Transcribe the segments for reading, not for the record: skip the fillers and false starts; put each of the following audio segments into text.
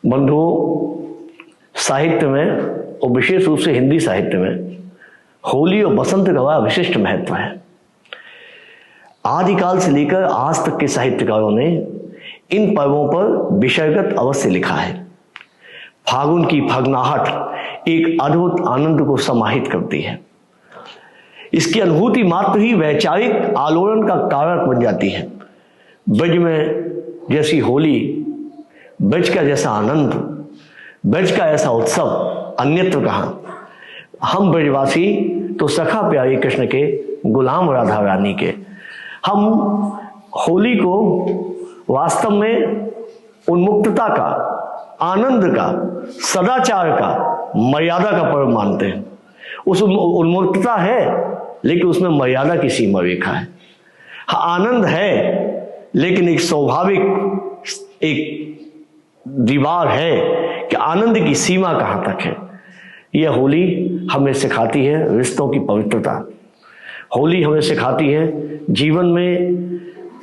बंधुओं, साहित्य में और विशेष रूप से हिंदी साहित्य में होली और बसंत का बड़ा विशिष्ट महत्व है। आदिकाल से लेकर आज तक के साहित्यकारों ने इन पर्वों पर विषयगत अवश्य लिखा है। फागुन की फगनाहट एक अद्भुत आनंद को समाहित करती है। इसकी अनुभूति मात्र ही वैचारिक आलोड़न का कारक बन जाती है। ब्रज में जैसी होली, ब्रज का जैसा आनंद, ब्रज का ऐसा उत्सव अन्यत्र कहाँ। हम ब्रजवासी तो सखा प्यारे कृष्ण के, गुलाम राधा रानी के। हम होली को वास्तव में उन्मुक्तता का, आनंद का, सदाचार का, मर्यादा का पर्व मानते हैं। उस उन्मुक्तता है लेकिन उसमें मर्यादा की सीमा रेखा है। हाँ, आनंद है लेकिन एक स्वाभाविक एक दीवार है कि आनंद की सीमा कहाँ तक है। यह होली हमें सिखाती है रिश्तों की पवित्रता। होली हमें सिखाती है जीवन में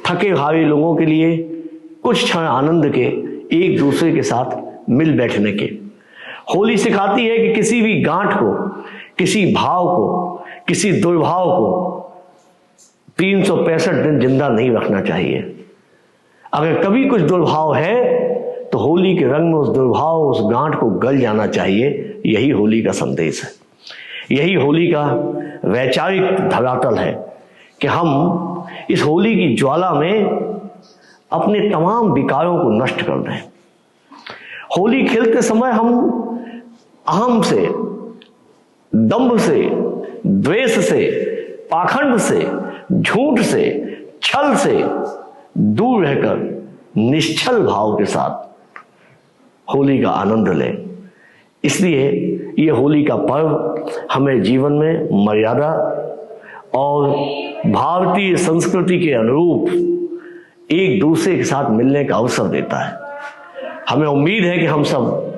थके हारे लोगों के लिए कुछ क्षण आनंद के, एक दूसरे के साथ मिल बैठने के। होली सिखाती है कि किसी भी गांठ को, किसी भाव को, किसी दुर्भाव को 365 दिन जिंदा नहीं रखना चाहिए। अगर कभी कुछ दुर्भाव है तो होली के रंग में उस दुर्भाव, उस गांठ को गल जाना चाहिए। यही होली का संदेश है, यही होली का वैचारिक धरातल है कि हम इस होली की ज्वाला में अपने तमाम विकारों को नष्ट कर दें। होली खेलते समय हम अहम से, दंभ से, द्वेष से, पाखंड से, झूठ से, छल से दूर रहकर निश्चल भाव के साथ होली का आनंद लें। इसलिए ये होली का पर्व हमें जीवन में मर्यादा और भारतीय संस्कृति के अनुरूप एक दूसरे के साथ मिलने का अवसर देता है। हमें उम्मीद है कि हम सब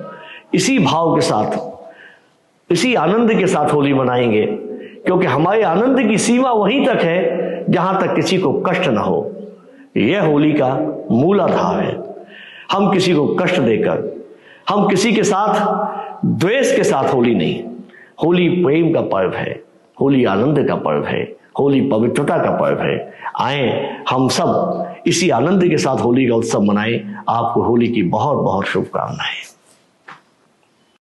इसी भाव के साथ, इसी आनंद के साथ होली मनाएंगे, क्योंकि हमारे आनंद की सीमा वहीं तक है जहां तक किसी को कष्ट ना हो। यह होली का मूलाधार है। हम किसी को कष्ट देकर, हम किसी के साथ द्वेष के साथ होली नहीं। होली प्रेम का पर्व है, होली आनंद का पर्व है, होली पवित्रता का पर्व है। आए हम सब इसी आनंद के साथ होली का उत्सव मनाएं। आपको होली की बहुत बहुत शुभकामनाएं।